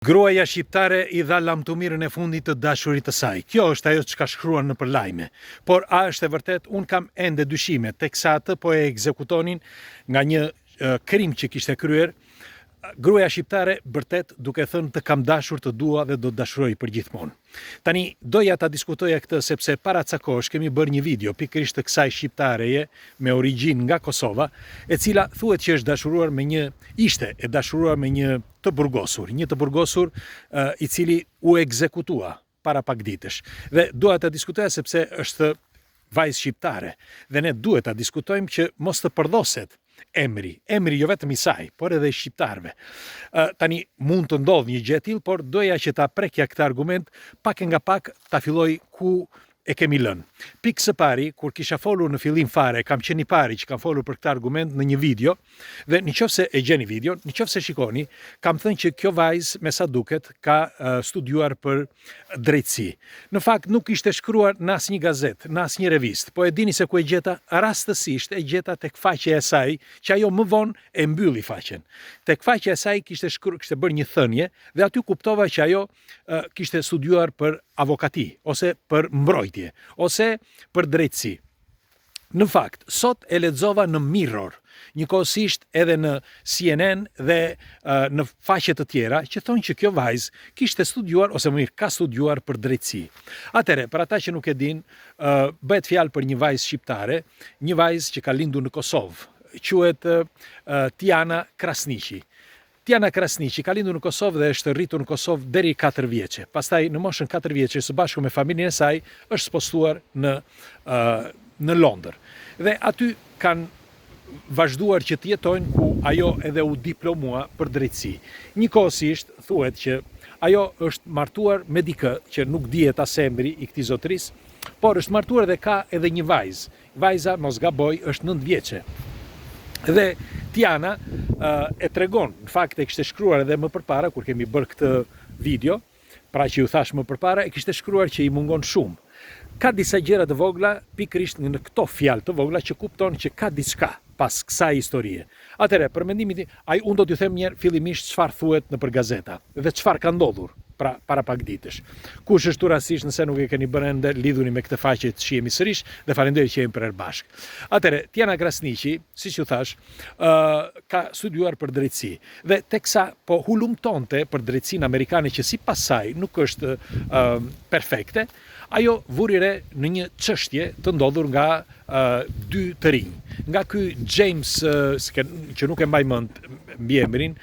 Gruaja shqiptare I dha lamtumirën e fundit të dashurit të saj. Kjo është ajo që ka shkruar në përlajme. Por a është e vërtet? Unë kam ende dyshime, teksa atë po e ekzekutonin nga një krim që kishte kryer. Gruaja shqiptare vërtet duke thënë të kam dashur, të dua dhe do të dashuroj përgjithmonë. Tani doja ta diskutoja këtë sepse para ca kohësh kemi bërë një video pikërisht të kësaj shqiptareje me origjinë nga Kosova, e cila thuhet që është dashuruar me ishte e dashuruar me një të burgosur I cili u ekzekutua para pak ditësh. Dhe dua ta diskutoja sepse është vajzë shqiptare dhe ne duhet ta diskutojmë që mos të përdoset emri jo vetëm I saj, por edhe I shqiptarëve. Tani mund të ndodhë një gjë e tillë, por doja që ta prekja këtë argument pak e nga pak ta filloj ku e kemi lënë. Pikë së pari, kur kisha folur në fillim fare, kam qenë I pari që kam folur për këtë argument në një video, dhe nëse e gjeni video, nëse shikoni, kam thënë që kjo vajzë me sa duket ka studiuar për drejtësi. Në fakt nuk ishte shkruar në asnjë gazetë, në asnjë revistë, po e dini se ku e gjeta? Rastësisht e gjeta tek faqja e saj, që ajo më vonë e mbylli faqen. Tek faqja e saj kishte bërë një thënie dhe aty kuptova që ajo kishte studiuar për avokati, ose për mbrojtje, ose për drejtësi. Në fakt, sot e lexova në Mirror, njëkohësisht edhe në CNN dhe në faqe të tjera që thonë që kjo vajzë kishte studiuar, ose më mirë, ka studiuar për drejtësi. Atëherë, për ata që nuk e din, bëhet fjalë për një vajzë shqiptare, një vajzë që ka lindur në Kosovë, quhet Tiana Krasniqi. Tiana Krasniqi ka lindur në Kosovë dhe është rritur në Kosovë deri 4 vjeçe. Pastaj në moshën 4 vjeçe së bashku me familjen e saj është spostuar në Londër. Dhe aty kanë vazhduar që të jetojnë ku ajo edhe u diplomua për drejtësi. Njëkohësisht thuhet që ajo është martuar me dikë që nuk dihet as emri I këtij zotërisë, por është martuar dhe ka edhe një vajzë. Vajza, mos gaboj, është 9 vjeçe. Dhe Tiana e tregon, në fakt e kishte shkruar edhe më përpara kur kemi bërë këtë video, pra që ju thash më përpara, e kishte shkruar që I mungon shumë. Ka disa gjëra të vogla, pikërisht në këto fjalë të vogla që kupton që ka diçka pas kësaj historie. Atëherë, për mendimin tim, unë do t'ju them një herë fillimisht çfarë thuhet nëpër gazeta dhe çfarë ka ndodhur para pak ditësh. Kush është rastisht nëse nuk e keni bërë ende, lidhuni me këtë faqe të shihemi sërish dhe faleminderit që jemi për herë bashkë. Atëherë, Tiana Krasniqi, siç ju thash, ka studiuar për drejtësi dhe teksa po hulumtonte për drejtësinë amerikane që sipas saj nuk është perfekte, ajo vuri re në një çështje të ndodhur nga 2 të rinj. Nga ky James, që nuk e mbaj mend mbiemrin,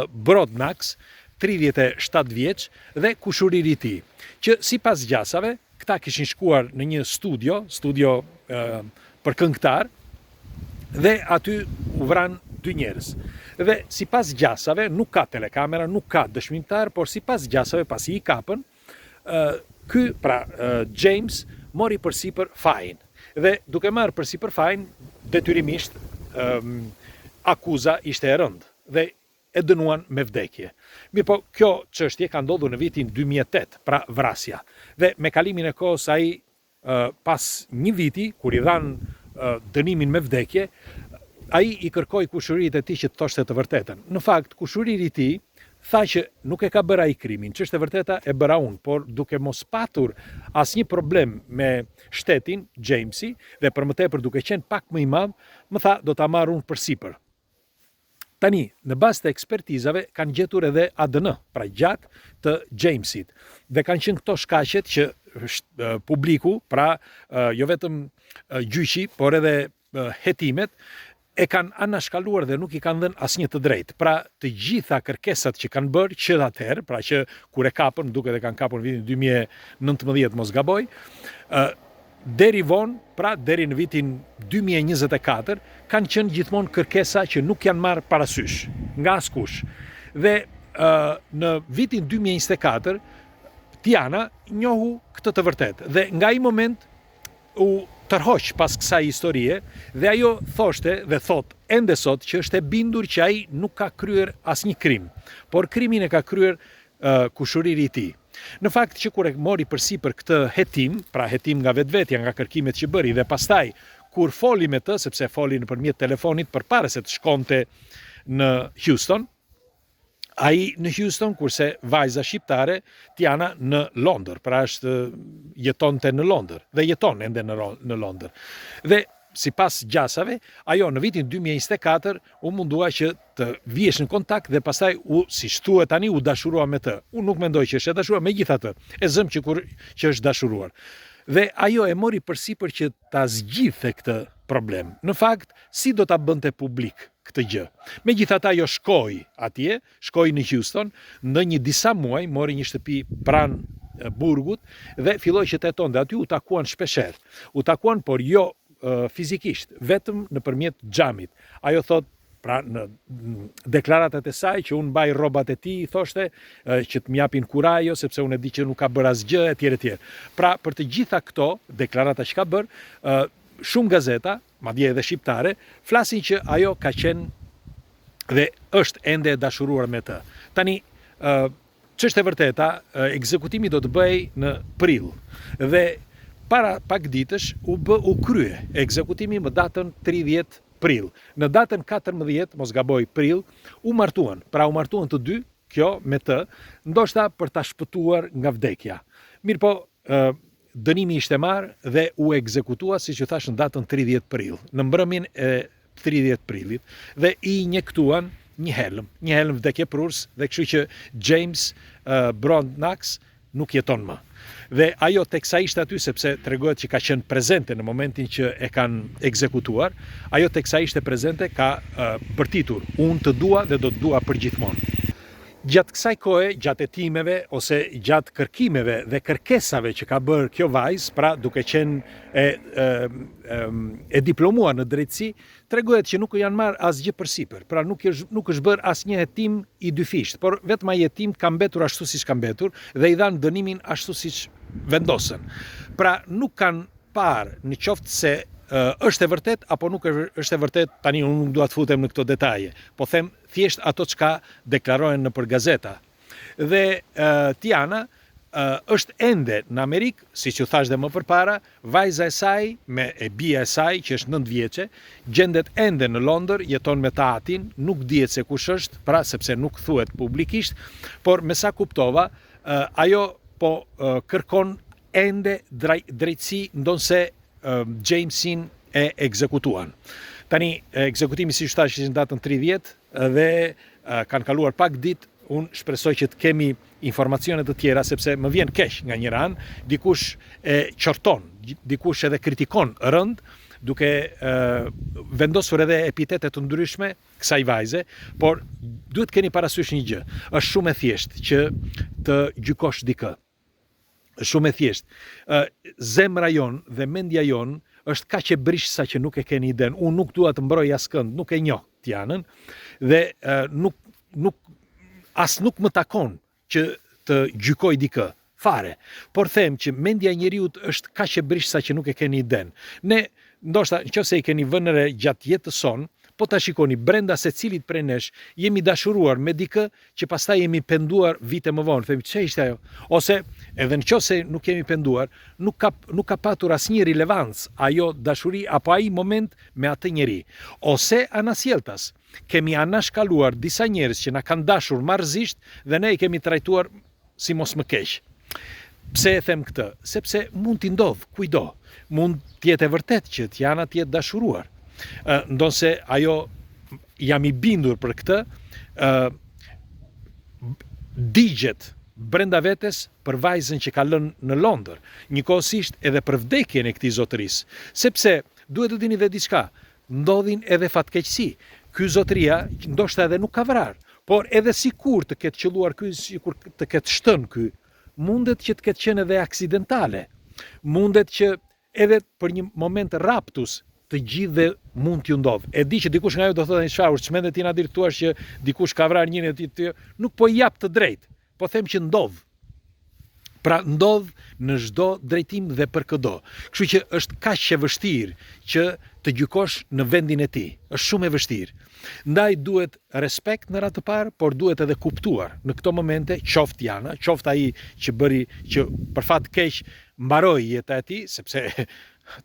Brodnax, 37 vjeç dhe kushuriri I tij, që sipas gjasave, këta kishin shkuar në një studio për këngëtar dhe aty u vran 2 njerëz. Dhe sipas gjasave, nuk ka telekamera, nuk ka dëshmitar, por sipas gjasave, pasi I kapën, ky, pra James, mori përsipër fajin. Dhe duke marrë përsipër fajin, detyrimisht akuza ishte e rëndë dhe e dënuan me vdekje. Mirë po, kjo çështje ka ndodhur në vitin 2008, pra vrasja. Dhe me kalimin e kohës ai pas një viti, kur I dhan dënimin me vdekje, ai I kërkoi kushëririt e tij që të thoshte të vërtetën. Në fakt, kushëriri I tij tha që nuk e ka bërë ai krimin, ç'është e vërteta e bëra unë, por duke mos patur asnjë problem me shtetin, Jamesi, dhe për më tepër duke qenë pak më I madh, më tha do ta marr unë përsipër. Tani, në bazë të ekspertizave, kanë gjetur edhe ADN, pra gjak të Jamesit. Dhe kanë qenë këto shkaqet që publiku, pra jo vetëm gjyqi, por edhe hetimet, e kanë anashkaluar dhe nuk I kanë dhënë asnjë të drejtë. Pra të gjitha kërkesat që kanë bërë që atëherë, pra që kur e kapën, duket e kanë kapur në vitin 2019 mos gaboj, deri vonë, pra deri në vitin 2024, kanë qenë gjithmonë kërkesa që nuk janë marrë parasysh nga askush. Dhe në vitin 2024, Tiana njohu këtë të vërtetë. Dhe nga ai moment u tërhoq pas kësaj historie dhe ajo thoshte dhe thot ende sot që është e bindur që ai nuk ka kryer asnjë krim, por krimin e ka kryer kushuriri I tij. Në fakt që kur e mori përsipër këtë hetim, pra hetim nga vetvetja, nga kërkimet që bëri dhe pastaj kur foli me të, sepse foli nëpërmjet telefonit përpara se të shkonte në Houston, Ai në Houston, kurse vajza shqiptare Tiana në Londër, pra jetonte në Londër dhe jeton ende në Londër. Dhe sipas gjasave, ajo në vitin 2024 u mundua që të vihesh në kontakt dhe pastaj si thuhet tani u dashurua me të. Unë nuk mendoj që është e dashuruar, megjithatë, e zëm që është dashuruar. Dhe ajo e mori përsipër që ta zgjidhte këtë problem. Në fakt, si do ta bënte publik këtë gjë. Megjithatë ajo shkoi në Houston, në një disa muaj mori një shtëpi pranë burgut dhe filloi që të jetonte aty, u takuan shpeshherë. U takuan, por jo fizikisht, vetëm nëpërmjet xhamit. Ajo thot, pra në deklaratat e saj që unë mbaj rrobat e tij, thoshte që të m'japin kurajo sepse unë e di që nuk ka bërë asgjë etj. Pra për të gjitha këto deklarata që ka bërë, shumë gazeta, madje edhe shqiptare, flasin që ajo ka qenë dhe është ende e dashuruar me të. Tani, ç'është e vërteta, ekzekutimi do të bëhej në prill dhe para pak ditësh u krye ekzekutimi më datën 30 prill. Në datën 14, mos gaboj, prill, u martuan. Pra u martuan të dy, kjo me të, ndoshta për ta shpëtuar nga vdekja. Mirë po, dënimi ishte marrë dhe u ekzekutua, siç u thash, në datën 30 prill, në mbrëmjen e 30 prillit, dhe i injektuan një helm vdekjeprurës, dhe kështu që James Broadnax nuk jeton më. Dhe ajo teksa ishte aty, sepse tregohet që ka qenë prezente në momentin që e kanë ekzekutuar, ajo teksa ishte prezente ka përtitur, unë të dua dhe do të dua për gjithmonë. Gjatë kësaj kohe, gjatë hetimeve ose gjatë kërkimeve dhe kërkesave që ka bërë kjo vajzë, pra duke qenë e diplomuar në drejtësi, tregohet që nuk janë marrë asgjë përsipër. Pra nuk është bërë asnjë hetim i dyfisht, por vetëm ai hetim ka mbetur ashtu siç ka mbetur dhe i dhanë dënimin ashtu siç vendosën. Pra nuk kanë parë në qoftë se është e vërtet apo nuk është e vërtet, tani unë nuk dua të futem në këto detaje, po them thjesht ato çka deklarohen nëpër gazeta. Dhe Tiana është ende në Amerikë, siç u thash dhe më përpara, vajza e saj me bia e saj që është 9 vjeçe, gjendet ende në Londër, jeton me tatin, nuk dihet se kush është, pra sepse nuk thuhet publikisht, por me sa kuptova, ajo po kërkon ende drejtësi, ndonse Jamesin e ekzekutuan. Tani, ekzekutimi si thash në datën 30 dhe kanë kaluar pak ditë, unë shpresoj që të kemi informacione të tjera, sepse më vjen keq nga një anë, dikush e qorton, dikush edhe kritikon rënd, duke vendosur edhe epitete të ndryshme kësaj vajze, por duhet keni parasysh një gjë, është shumë e thjeshtë që të gjykosh dikë. Shumë e thjesht. Zemra jon dhe mendja jon është kaq e brish sa që nuk e keni iden. Unë nuk dua të mbroj askënd, nuk e njoh Tianën dhe nuk më takon që të gjykoj dikë fare. Por them që mendja e njeriu është kaq e brish sa që nuk e keni iden. Ne ndoshta nëse i keni vënë re gjatë jetës son, po ta shikoni brenda secilit prej nesh, jemi dashuruar me dikë që pastaj jemi penduar vite më vonë. Themi, ç'e ishte ajo? Ose edhe nëse nuk jemi penduar, nuk ka patur asnjë rilevancë ajo dashuri apo ai moment me atë njeri. Ose anasjeltas, kemi anashkaluar disa njerëz që na kanë dashur marrëzisht dhe ne i kemi trajtuar si mos më keq. Pse e them këtë? Sepse mund t'i ndodh kujdo. Mund të jetë e vërtet që Tiana të jetë dashuruar. Ndonse ajo, jam i bindur për këtë, digjet brenda vetes për vajzën që ka lënë në Londër, njëkohësisht edhe për vdekjen e këtij zotërisë, sepse duhet të dini dhe diçka, ndodhin edhe fatkeqësi. Ky zotëria ndoshta edhe nuk ka vrarë, por edhe sikur të ketë qelluar ky, sikur të ketë shtën ky, mundet që të ketë qenë edhe aksidentale. Mundet që edhe për një moment raptus të gjithë dhe mund t'ju ndodh. E di që dikush nga ju do thotë çfarë, çmendet ti na dirtuar që dikush ka vrarë njërin e tij, nuk po jap të drejtë, po them që ndodh. Pra ndodh në çdo drejtim dhe për këdo. Kështu që është kaq e vështirë që të gjykosh në vendin e tij. Është shumë e vështirë. Ndaj duhet respekt në radhë të parë, por duhet edhe kuptuar në këto momente, qoftë Tiana, qoftë ai që bëri që për fat keq mbaroi jeta e tij, sepse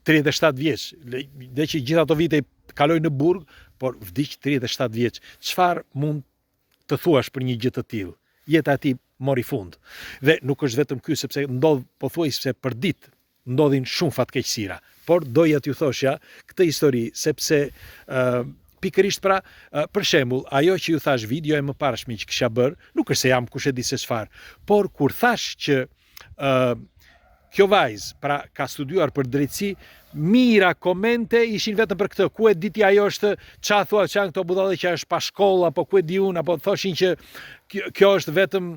37 vjeç, dhe që gjitha ato vite kaloi në burg, por vdiq 37 vjeç. Çfarë mund të thuash për një gjë të tillë. Jeta e tij mori fund. Dhe nuk është vetëm ky, sepse ndodh pothuajse për ditë ndodhin shumë fatkeqësira. Por doja t'ju thoshja këtë histori sepse pikërisht pra, për shembull, ajo që ju thash video e mëparshme që kisha bërë, nuk është se jam kush e di se çfarë, por kur thash që kjo vajzë pra ka studiuar për drejtësi, mira komente ishin vetëm për këtë. Ku e diti ajo është ça thua që janë këto budalle që është pa shkollë, apo ku e di unë, apo thoshin që kjo është vetëm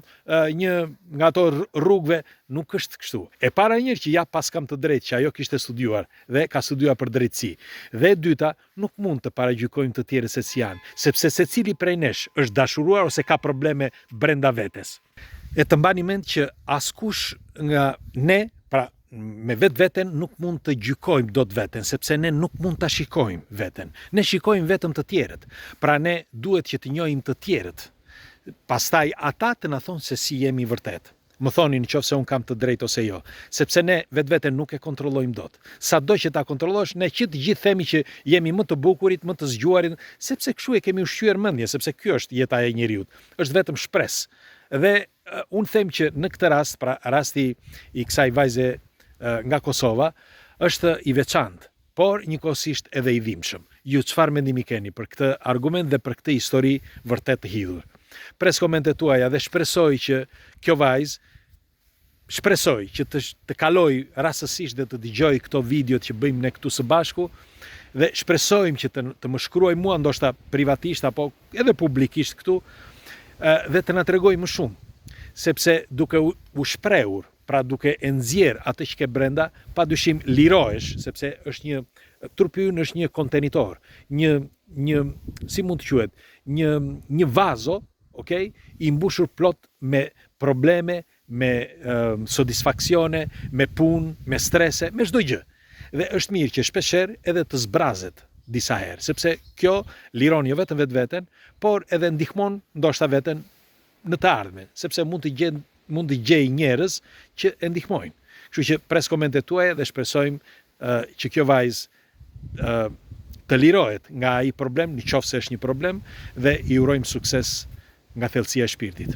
një nga ato rrugëve. Nuk është kështu. E para njërë që ja pas kam të drejtë që ajo kishte studiuar dhe ka studiuar për drejtësi. Dhe e dyta, nuk mund të paragjykojmë të tjerë se si janë, sepse secili prej nesh është dashuruar ose ka probleme brenda vetes. E të mbani mend që askush nga ne, pra me veten nuk mund të gjykojmë dot veten, sepse ne nuk mund ta shikojmë veten. Ne shikojmë vetëm të tjerët. Pra ne duhet që të njohim të tjerët. Pastaj ata të na thonë se si jemi vërtet. Më thoni nëse un kam të drejtë ose jo, sepse ne vetveten nuk e kontrollojmë dot. Sado që ta kontrollosh, ne që të gjithë themi që jemi më të bukurit, më të zgjuarit, sepse kështu e kemi ushqyer mendjen, sepse kjo është jeta e njeriu. Është vetëm shpresë. Dhe unë them që në këtë rast, pra rasti i kësaj vajze nga Kosova, është i veçantë, por njëkohësisht edhe i dhimbshëm. Ju çfarë mendimi keni për këtë argument dhe për këtë histori vërtet të hidhur? Pres komentet tuaja dhe shpresoj që kjo vajzë, shpresoj që të kaloj rastësisht dhe të dëgjoj këto videot që bëjmë ne këtu së bashku, dhe shpresojmë që të më shkruaj mua, ndoshta privatisht apo edhe publikisht këtu, dhe të na tregoj më shumë, sepse duke u shprehur, pra duke e nxjerr atë që ke brenda, padyshim lirohesh, sepse është një trupi ynë është një kontenitor, një si mund të quhet, një vazo, okay, i mbushur plot me probleme, me sodisfaksione, me punë, me strese, me çdo gjë. Dhe është mirë që shpeshherë edhe të zbrazet disa herë, sepse kjo liron jo vetëm vetveten, por edhe ndihmon ndoshta veten në të ardhmen, sepse mund të gjej njerëz që e ndihmojnë. Kështu që pres komentet tuaja dhe shpresojmë që kjo vajzë të lirohet nga ai problem, nëse është një problem, dhe i urojmë sukses nga thellësia e shpirtit.